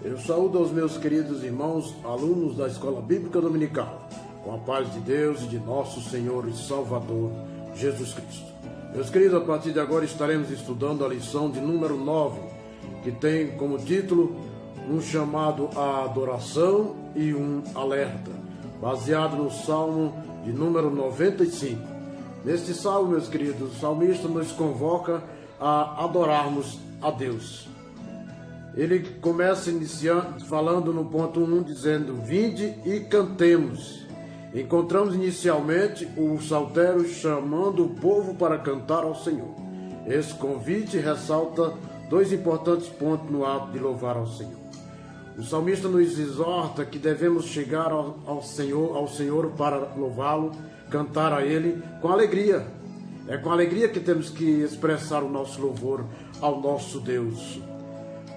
Eu saúdo aos meus queridos irmãos, alunos da Escola Bíblica Dominical, com a paz de Deus e de nosso Senhor e Salvador, Jesus Cristo. Meus queridos, a partir de agora estaremos estudando a lição de número 9, que tem como título um chamado à adoração e um alerta, baseado no Salmo de número 95. Neste salmo, meus queridos, o salmista nos convoca a adorarmos a Deus. Ele começa iniciando, falando no ponto 1, dizendo: vinde e cantemos. Encontramos inicialmente o saltério chamando o povo para cantar ao Senhor. Esse convite ressalta dois importantes pontos no ato de louvar ao Senhor. O salmista nos exorta que devemos chegar ao Senhor para louvá-lo, cantar a Ele com alegria. É com alegria que temos que expressar o nosso louvor ao nosso Deus.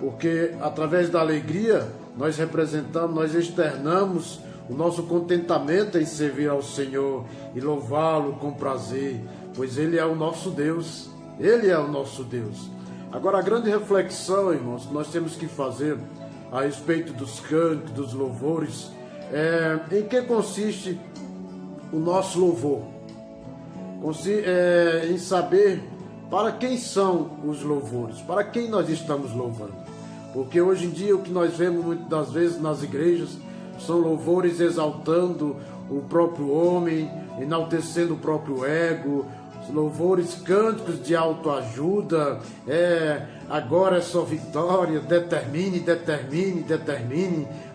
Porque através da alegria nós representamos, nós externamos o nosso contentamento em servir ao Senhor e louvá-lo com prazer, pois Ele é o nosso Deus, Ele é o nosso Deus. Agora, a grande reflexão, irmãos, que nós temos que fazer a respeito dos cânticos, dos louvores, em que consiste o nosso louvor? Em saber para quem são os louvores, para quem nós estamos louvando. Porque hoje em dia o que nós vemos muitas das vezes nas igrejas são louvores exaltando o próprio homem, enaltecendo o próprio ego, louvores, cânticos de autoajuda, agora é só vitória, determine,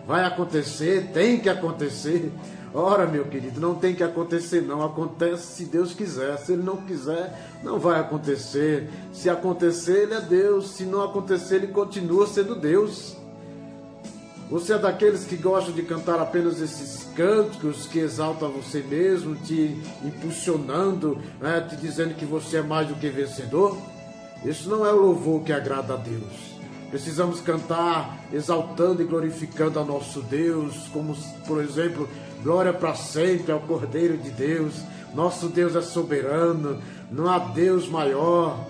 vai acontecer, tem que acontecer. Ora, meu querido, não tem que acontecer não, acontece se Deus quiser, se Ele não quiser, não vai acontecer. Se acontecer, Ele é Deus, se não acontecer, Ele continua sendo Deus. Você é daqueles que gostam de cantar apenas esses cânticos que exaltam você mesmo, te impulsionando, te dizendo que você é mais do que vencedor? Isso não é o louvor que agrada a Deus. Precisamos cantar exaltando e glorificando a nosso Deus, como, por exemplo, glória para sempre ao Cordeiro de Deus. Nosso Deus é soberano, não há Deus maior,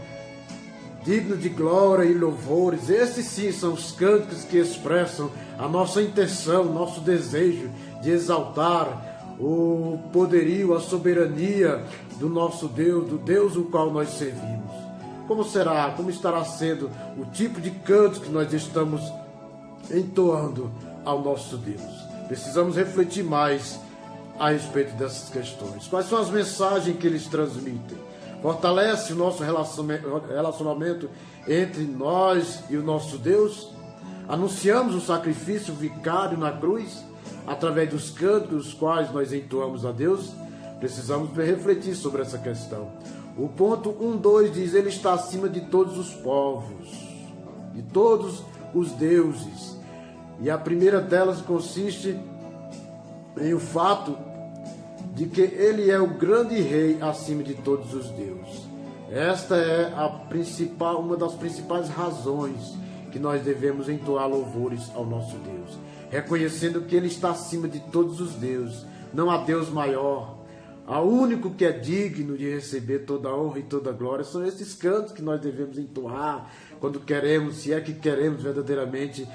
digno de glória e louvores. Esses sim são os cânticos que expressam a nossa intenção, nosso desejo de exaltar o poderio, a soberania do nosso Deus, do Deus o qual nós servimos. Como estará sendo o tipo de canto que nós estamos entoando ao nosso Deus? Precisamos refletir mais a respeito dessas questões. Quais são as mensagens que eles transmitem? Fortalece o nosso relacionamento entre nós e o nosso Deus? Anunciamos o sacrifício vicário na cruz através dos cantos os quais nós entoamos a Deus? Precisamos refletir sobre essa questão. O ponto 1.2 diz: Ele está acima de todos os povos, de todos os deuses. E a primeira delas consiste em o fato de que Ele é o grande rei acima de todos os deuses. Esta é uma das principais razões que nós devemos entoar louvores ao nosso Deus, reconhecendo que Ele está acima de todos os deuses. Não há Deus maior. O único que é digno de receber toda a honra e toda a glória são esses cantos que nós devemos entoar quando queremos, se é que queremos verdadeiramente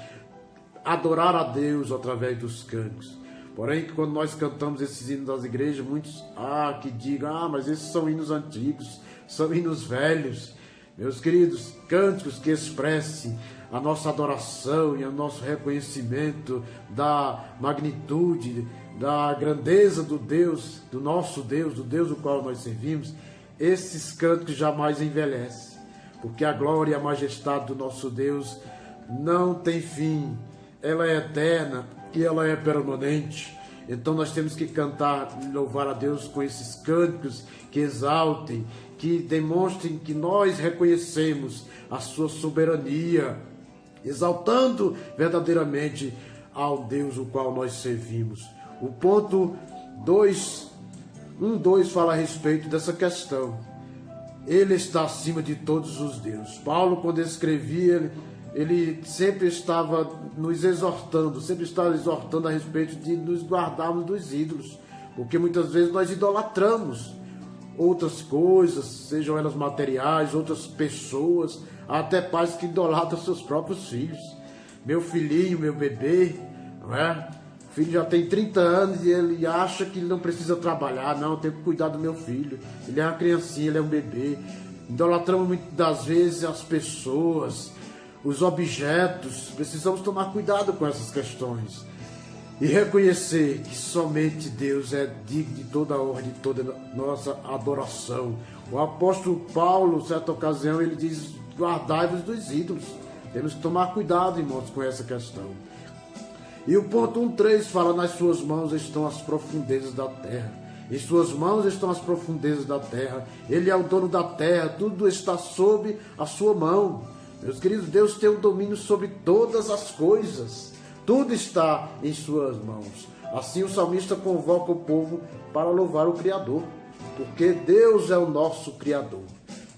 adorar a Deus através dos cantos. Porém, quando nós cantamos esses hinos das igrejas, muitos que digam: mas esses são hinos antigos, são hinos velhos. Meus queridos, cânticos que expressem a nossa adoração e o nosso reconhecimento da magnitude, da grandeza do Deus, do nosso Deus, do Deus o qual nós servimos, esses cânticos jamais envelhecem, porque a glória e a majestade do nosso Deus não tem fim, ela é eterna e ela é permanente. Então nós temos que cantar e louvar a Deus com esses cânticos que exaltem, que demonstrem que nós reconhecemos a sua soberania, exaltando verdadeiramente ao Deus o qual nós servimos. O ponto 1.2 fala a respeito dessa questão. Ele está acima de todos os deuses. Paulo, quando escrevia, ele sempre estava nos exortando, a respeito de nos guardarmos dos ídolos, porque muitas vezes nós idolatramos outras coisas, sejam elas materiais, outras pessoas, até pais que idolatram seus próprios filhos. meu filhinho, meu bebê, não é? O filho já tem 30 anos e ele acha que ele não precisa trabalhar. Não, eu tenho que cuidar do meu filho. Ele é uma criancinha, ele é um bebê. Idolatramos muitas das vezes as pessoas, os objetos. Precisamos tomar cuidado com essas questões e reconhecer que somente Deus é digno de toda a honra, de toda a nossa adoração. O apóstolo Paulo, certa ocasião, ele diz: guardai-vos dos ídolos. Temos que tomar cuidado, irmãos, com essa questão. E o ponto 1.3 fala: nas suas mãos estão as profundezas da terra. Em suas mãos estão as profundezas da terra. Ele é o dono da terra, tudo está sob a sua mão. Meus queridos, Deus tem o domínio sobre todas as coisas. Tudo está em suas mãos. Assim o salmista convoca o povo para louvar o Criador, porque Deus é o nosso Criador.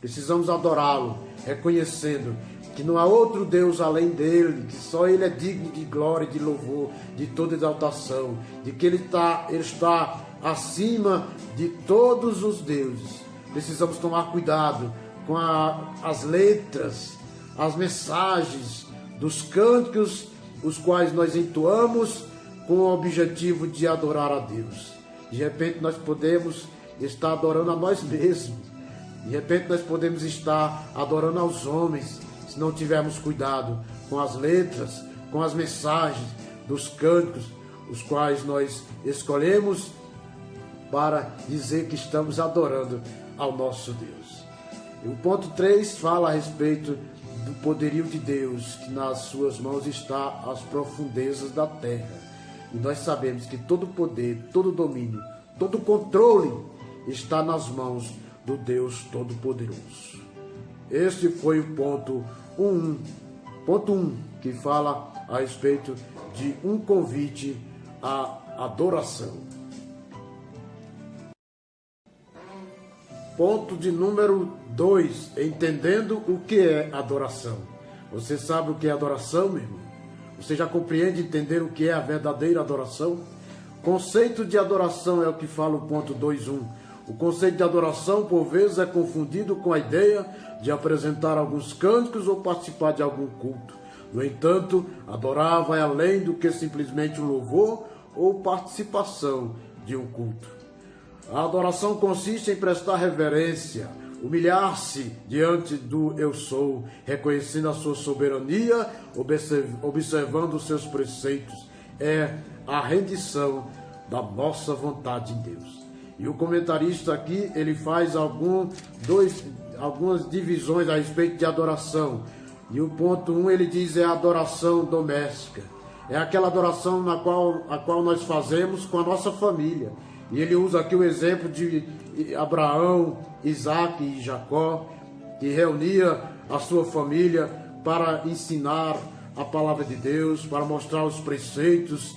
Precisamos adorá-lo, reconhecendo que não há outro Deus além dele, que só ele é digno de glória, de louvor, de toda exaltação, de que ele está acima de todos os deuses. Precisamos tomar cuidado com as letras, as mensagens dos cânticos, os quais nós entoamos com o objetivo de adorar a Deus. De repente nós podemos estar adorando a nós mesmos. De repente nós podemos estar adorando aos homens, se não tivermos cuidado com as letras, com as mensagens dos cânticos, os quais nós escolhemos para dizer que estamos adorando ao nosso Deus. E o ponto 3 fala a respeito do poderio de Deus, que nas suas mãos está as profundezas da terra. E nós sabemos que todo poder, todo domínio, todo controle está nas mãos do Deus Todo-Poderoso. Este foi o ponto 1, que fala a respeito de um convite à adoração. Ponto de número 2, entendendo o que é adoração. Você sabe o que é adoração, meu irmão? Você já compreende entender o que é a verdadeira adoração? Conceito de adoração é o que fala o ponto 2.1. O conceito de adoração, por vezes, é confundido com a ideia de apresentar alguns cânticos ou participar de algum culto. No entanto, adorar vai além do que simplesmente um louvor ou participação de um culto. A adoração consiste em prestar reverência, humilhar-se diante do Eu Sou, reconhecendo a sua soberania, observando os seus preceitos. É a rendição da nossa vontade em Deus. E o comentarista aqui, ele faz algumas divisões a respeito de adoração. E o ponto 1, ele diz, é a adoração doméstica. É aquela adoração a qual nós fazemos com a nossa família. E ele usa aqui o exemplo de Abraão, Isaac e Jacó, que reunia a sua família para ensinar a palavra de Deus, para mostrar os preceitos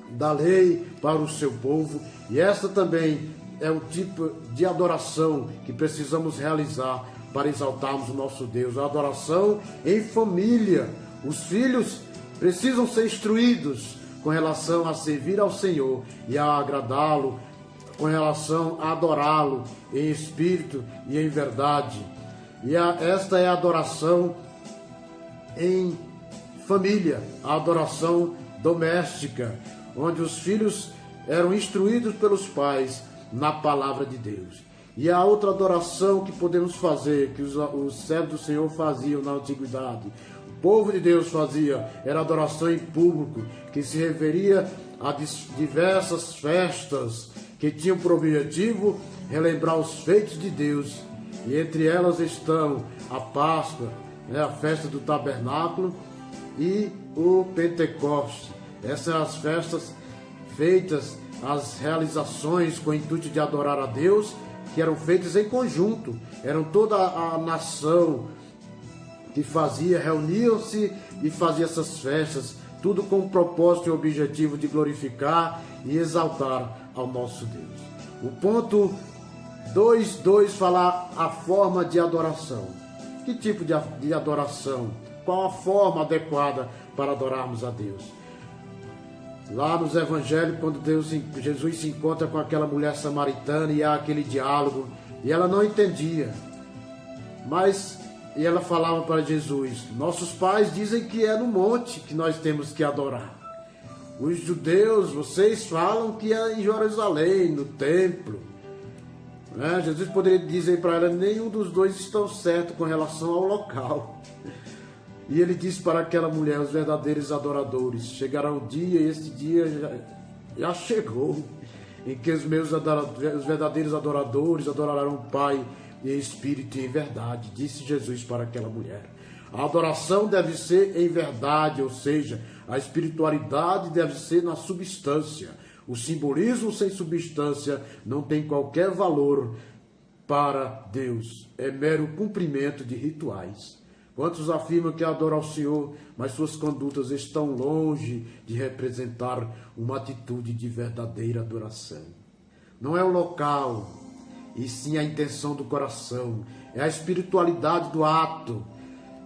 da lei para o seu povo. E essa também é o tipo de adoração que precisamos realizar para exaltarmos o nosso Deus. A adoração em família. Os filhos precisam ser instruídos com relação a servir ao Senhor e a agradá-lo, com relação a adorá-lo em espírito e em verdade. E esta é a adoração em família, a adoração doméstica, onde os filhos eram instruídos pelos pais na palavra de Deus. E a outra adoração que podemos fazer, que os servos do Senhor faziam na antiguidade, o povo de Deus fazia, era adoração em público, que se referia a diversas festas que tinham por objetivo relembrar os feitos de Deus. E entre elas estão a Páscoa, a festa do tabernáculo e o Pentecoste. Essas são as festas feitas, as realizações com o intuito de adorar a Deus, que eram feitas em conjunto. Eram toda a nação que fazia, reuniam-se e fazia essas festas, tudo com o propósito e objetivo de glorificar e exaltar ao nosso Deus. O ponto 2.2 fala a forma de adoração. Que tipo de adoração? Qual a forma adequada para adorarmos a Deus? Lá nos evangelhos, quando Jesus se encontra com aquela mulher samaritana e há aquele diálogo, e ela não entendia. Mas E ela falava para Jesus: nossos pais dizem que é no monte que nós temos que adorar. Os judeus, vocês falam que é em Jerusalém, no templo. Jesus poderia dizer para ela: nenhum dos dois estão certo com relação ao local. E ele disse para aquela mulher: os verdadeiros adoradores, chegará o dia, e esse dia já chegou, em que os verdadeiros adoradores adorarão o Pai em espírito e em verdade, disse Jesus para aquela mulher. A adoração deve ser em verdade, ou seja, a espiritualidade deve ser na substância. O simbolismo sem substância não tem qualquer valor para Deus. É mero cumprimento de rituais. Quantos afirmam que adoram ao Senhor, mas suas condutas estão longe de representar uma atitude de verdadeira adoração. Não é o local, e sim a intenção do coração. É a espiritualidade do ato.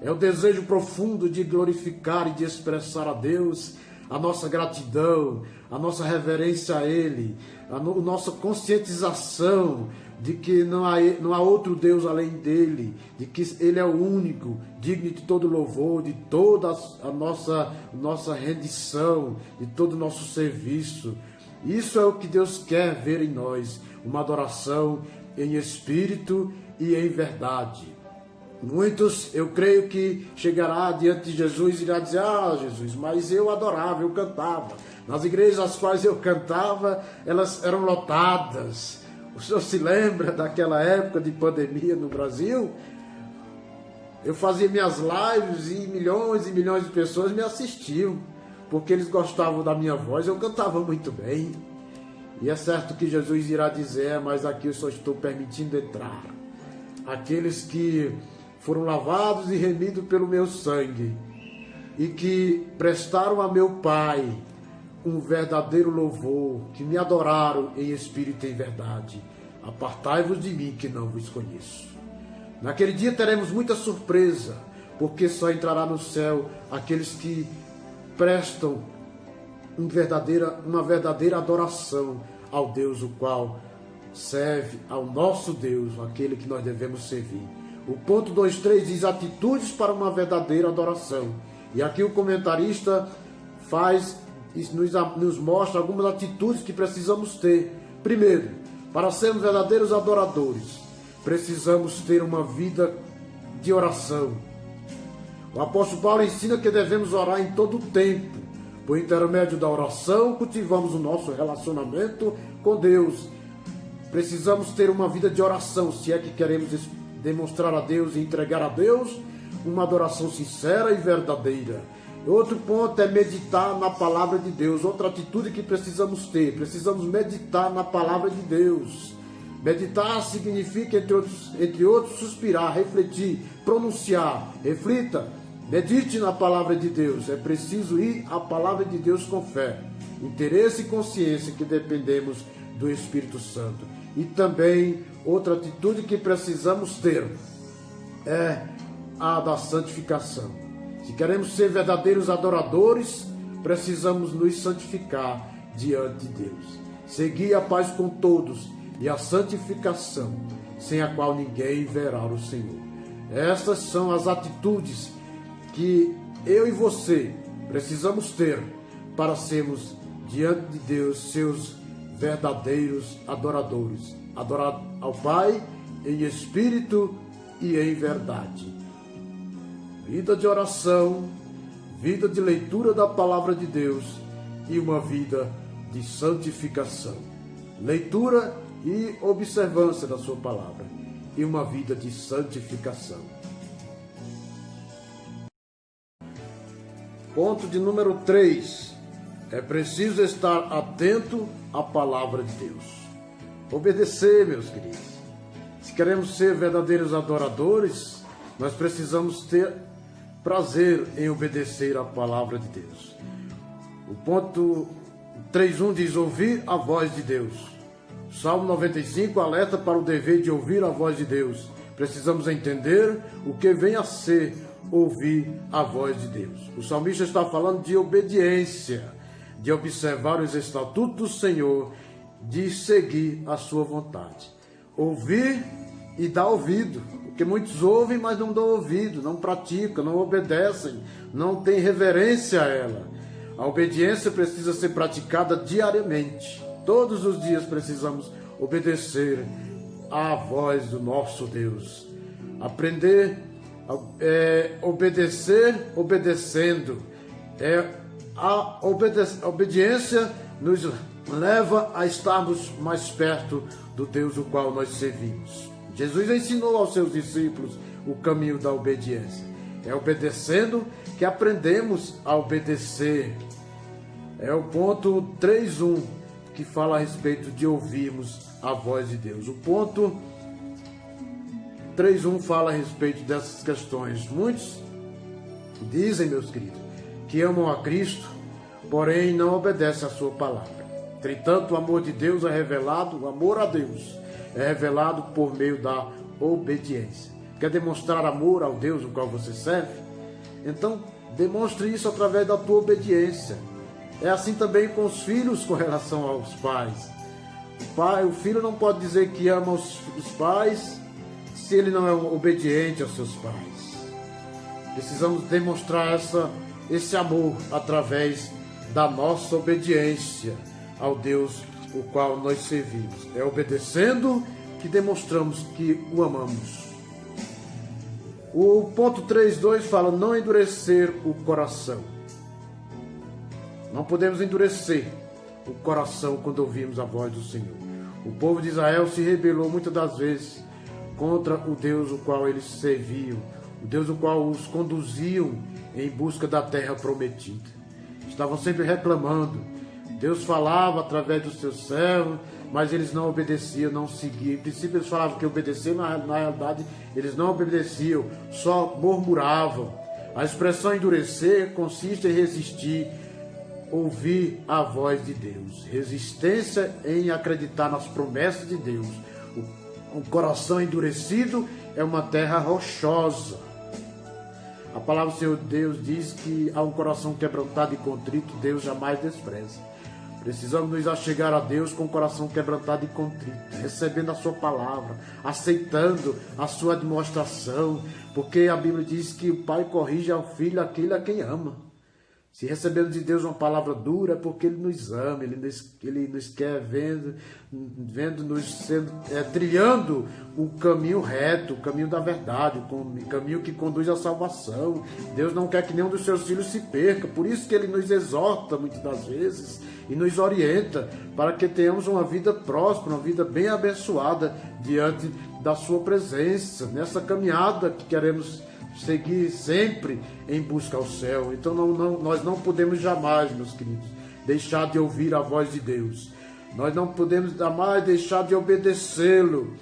É o desejo profundo de glorificar e de expressar a Deus a nossa gratidão, a nossa reverência a Ele, a nossa conscientização de que não há outro Deus além dEle, de que Ele é o único, digno de todo louvor, de toda a nossa rendição, de todo o nosso serviço. Isso é o que Deus quer ver em nós, uma adoração em espírito e em verdade. Muitos, eu creio que chegará diante de Jesus e irá dizer: Jesus, mas eu adorava, eu cantava. Nas igrejas às quais eu cantava, elas eram lotadas. O senhor se lembra daquela época de pandemia no Brasil? Eu fazia minhas lives e milhões de pessoas me assistiam, porque eles gostavam da minha voz, eu cantava muito bem. E é certo que Jesus irá dizer: mas aqui eu só estou permitindo entrar aqueles que foram lavados e remidos pelo meu sangue e que prestaram a meu Pai um verdadeiro louvor, que me adoraram em espírito e em verdade. Apartai-vos de mim, que não vos conheço. Naquele dia teremos muita surpresa, porque só entrará no céu aqueles que prestam uma verdadeira adoração ao Deus o qual serve, ao nosso Deus, aquele que nós devemos servir. O ponto 2.3 diz atitudes para uma verdadeira adoração. E aqui o comentarista nos mostra algumas atitudes que precisamos ter. Primeiro, para sermos verdadeiros adoradores, precisamos ter uma vida de oração. O apóstolo Paulo ensina que devemos orar em todo o tempo. Por intermédio da oração, cultivamos o nosso relacionamento com Deus. Precisamos ter uma vida de oração, se é que queremos demonstrar a Deus e entregar a Deus uma adoração sincera e verdadeira. Outro ponto é meditar na palavra de Deus. Outra atitude que precisamos ter, precisamos meditar na palavra de Deus. Meditar significa, entre outros, suspirar, refletir, pronunciar. Reflita, medite na palavra de Deus. É preciso ir à palavra de Deus com fé, interesse e consciência que dependemos do Espírito Santo. E também outra atitude que precisamos ter é a da santificação. Se queremos ser verdadeiros adoradores, precisamos nos santificar diante de Deus. Seguir a paz com todos e a santificação, sem a qual ninguém verá o Senhor. Estas são as atitudes que eu e você precisamos ter para sermos diante de Deus seus verdadeiros adoradores. Adorar ao Pai em espírito e em verdade. Vida de oração, vida de leitura da palavra de Deus e uma vida de santificação. Leitura e observância da sua palavra e uma vida de santificação. Ponto de número 3. É preciso estar atento à palavra de Deus. Obedecer, meus queridos. Se queremos ser verdadeiros adoradores, nós precisamos ter prazer em obedecer à palavra de Deus. O ponto 3.1 diz: ouvir a voz de Deus. Salmo 95 alerta para o dever de ouvir a voz de Deus. Precisamos entender o que vem a ser ouvir a voz de Deus. O salmista está falando de obediência, de observar os estatutos do Senhor, de seguir a sua vontade. Ouvir e dar ouvido. Porque muitos ouvem, mas não dão ouvido, não praticam, não obedecem, não têm reverência a ela. A obediência precisa ser praticada diariamente. Todos os dias precisamos obedecer à voz do nosso Deus. Aprender a obedecer obedecendo. A obediência nos leva a estarmos mais perto do Deus o qual nós servimos. Jesus ensinou aos seus discípulos o caminho da obediência. É obedecendo que aprendemos a obedecer. É o ponto 3.1 que fala a respeito de ouvirmos a voz de Deus. O ponto 3.1 fala a respeito dessas questões. Muitos dizem, meus queridos, que amam a Cristo, porém não obedecem a sua palavra. Entretanto, o amor de Deus é revelado, o amor a Deus é revelado por meio da obediência. Quer demonstrar amor ao Deus o qual você serve? Então, demonstre isso através da tua obediência. É assim também com os filhos com relação aos pais. O filho não pode dizer que ama os pais se ele não é obediente aos seus pais. Precisamos demonstrar esse amor através da nossa obediência ao Deus o qual nós servimos. É obedecendo que demonstramos que o amamos. O ponto 3.2 fala: não endurecer o coração. Não podemos endurecer o coração quando ouvimos a voz do Senhor. O povo de Israel se rebelou muitas das vezes contra o Deus o qual eles serviam, o Deus o qual os conduziam em busca da terra prometida. Estavam sempre reclamando. Deus falava através dos seus servos, mas eles não obedeciam, não seguiam. Em princípio eles falavam que obedeciam, na realidade eles não obedeciam, só murmuravam. A expressão endurecer consiste em resistir, ouvir a voz de Deus. Resistência em acreditar nas promessas de Deus. Um coração endurecido é uma terra rochosa. A palavra do Senhor Deus diz que há um coração quebrantado e contrito, Deus jamais despreza. Precisamos nos achegar a Deus com o coração quebrantado e contrito, recebendo a sua palavra, aceitando a sua admoestação, porque a Bíblia diz que o pai corrige ao filho aquele a quem ama. Se recebemos de Deus uma palavra dura, é porque Ele nos ama, Ele nos quer vendo-nos trilhando o caminho reto, o caminho da verdade, o caminho que conduz à salvação. Deus não quer que nenhum dos seus filhos se perca, por isso que Ele nos exorta muitas das vezes e nos orienta para que tenhamos uma vida próspera, uma vida bem abençoada diante da sua presença, nessa caminhada que queremos seguir sempre em busca ao céu. Então nós não podemos jamais, meus queridos, deixar de ouvir a voz de Deus. Nós não podemos jamais deixar de obedecê-lo,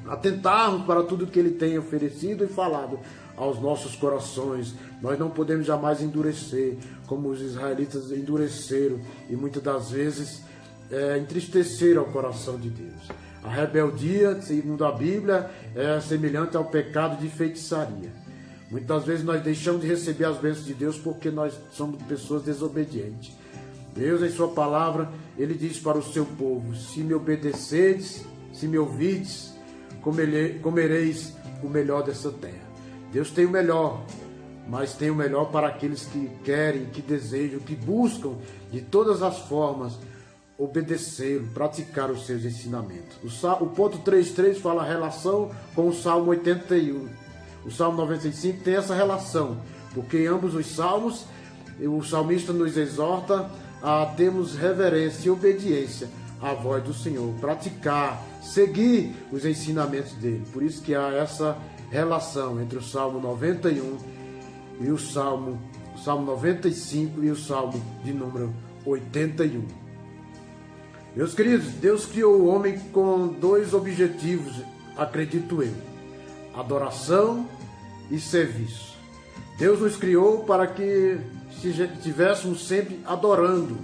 atentarmos para tudo que Ele tem oferecido e falado aos nossos corações. Nós não podemos jamais endurecer, como os israelitas endureceram e muitas das vezes entristeceram o coração de Deus. A rebeldia, segundo a Bíblia, é semelhante ao pecado de feitiçaria. Muitas vezes nós deixamos de receber as bênçãos de Deus porque nós somos pessoas desobedientes. Deus, em sua palavra, Ele diz para o seu povo: se me obedecerdes, se me ouvirdes, comereis o melhor dessa terra. Deus tem o melhor, mas tem o melhor para aqueles que querem, que desejam, que buscam de todas as formas obedecê-lo, praticar os seus ensinamentos. O ponto 3.3 fala a relação com o Salmo 81. O Salmo 95 tem essa relação, porque em ambos os salmos, o salmista nos exorta a termos reverência e obediência à voz do Senhor, praticar, seguir os ensinamentos dele. Por isso que há essa relação entre o Salmo 91 e o Salmo 95 e o Salmo de número 81. Meus queridos, Deus criou o homem com dois objetivos, acredito eu: adoração e serviço. Deus nos criou para que estivéssemos sempre adorando.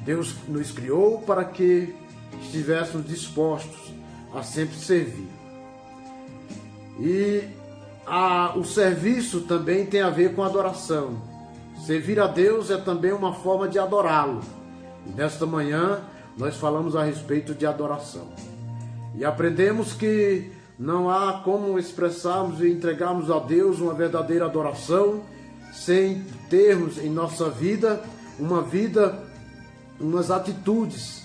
Deus nos criou para que estivéssemos dispostos a sempre servir. E o serviço também tem a ver com adoração. Servir a Deus é também uma forma de adorá-lo. E nesta manhã nós falamos a respeito de adoração. E aprendemos que não há como expressarmos e entregarmos a Deus uma verdadeira adoração sem termos em nossa vida umas atitudes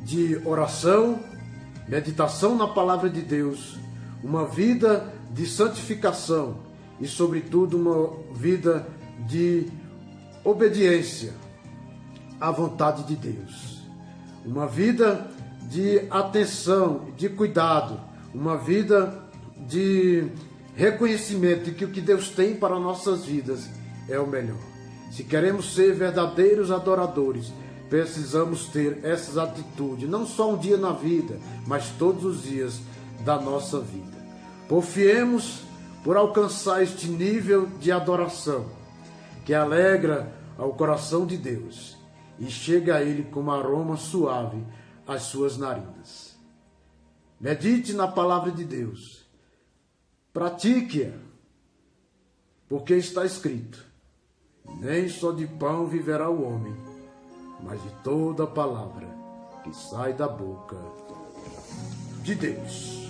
de oração, meditação na palavra de Deus, uma vida de santificação e, sobretudo, uma vida de obediência à vontade de Deus. Uma vida de atenção, de cuidado, uma vida de reconhecimento de que o que Deus tem para nossas vidas é o melhor. Se queremos ser verdadeiros adoradores, precisamos ter essas atitudes, não só um dia na vida, mas todos os dias da nossa vida. Porfiemos por alcançar este nível de adoração, que alegra ao coração de Deus e chega a Ele como aroma suave às suas narinas. Medite na palavra de Deus, pratique-a, porque está escrito: nem só de pão viverá o homem, mas de toda palavra que sai da boca de Deus.